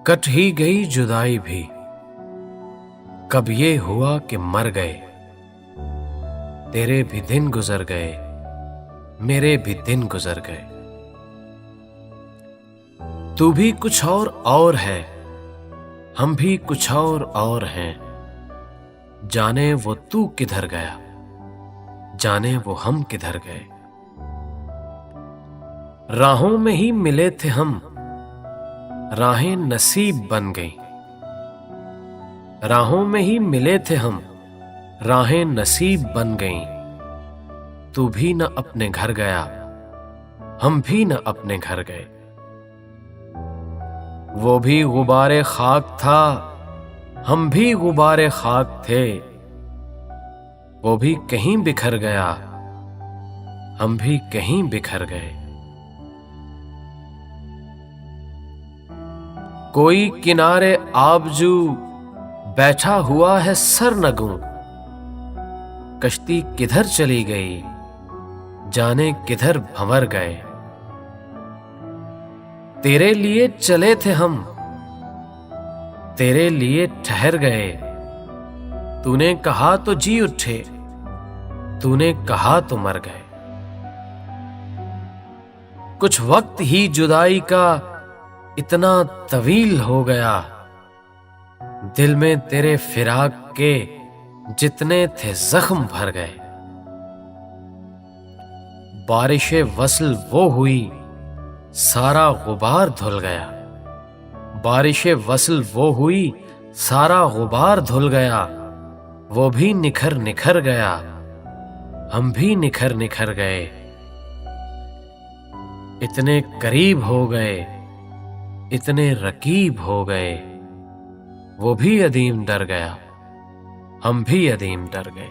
Cut ही गई जुदाई भी, कब ये हुआ कि मर गए। तेरे भी दिन गुजर गए, मेरे भी दिन गुजर गए। तू भी कुछ और है, हम भी कुछ और हैं। जाने वो तू किधर गया, जाने वो हम किधर गए। राहों में ही मिले थे हम, राहें नसीब बन गईं। राहों में ही मिले थे हम, राहें नसीब बन गईं। तू भी न अपने घर गया, हम भी न अपने घर गए। वो भी गुबारे खाक था, हम भी गुबारे खाक थे। वो भी कहीं बिखर गया, हम भी कहीं बिखर गए। कोई किनारे आबजू बैठा हुआ है सरनगू। कश्ती किधर चली गई, जाने किधर भंवर गए। तेरे लिए चले थे हम, तेरे लिए ठहर गए। तूने कहा तो जी उठे, तूने कहा तो मर गए। कुछ वक्त ही जुदाई का इतना तवील हो गया। दिल में तेरे फिराक के जितने थे जख्म भर गए। बारिशे वस्ल वो हुई, सारा गुबार धुल गया। बारिशे वस्ल वो हुई, सारा गुबार धुल गया। वो भी निखर निखर गया, हम भी निखर निखर गए। इतने करीब हो गए, इतने रकीब हो गए। वो भी अदीम डर गया, हम भी अदीम डर गए।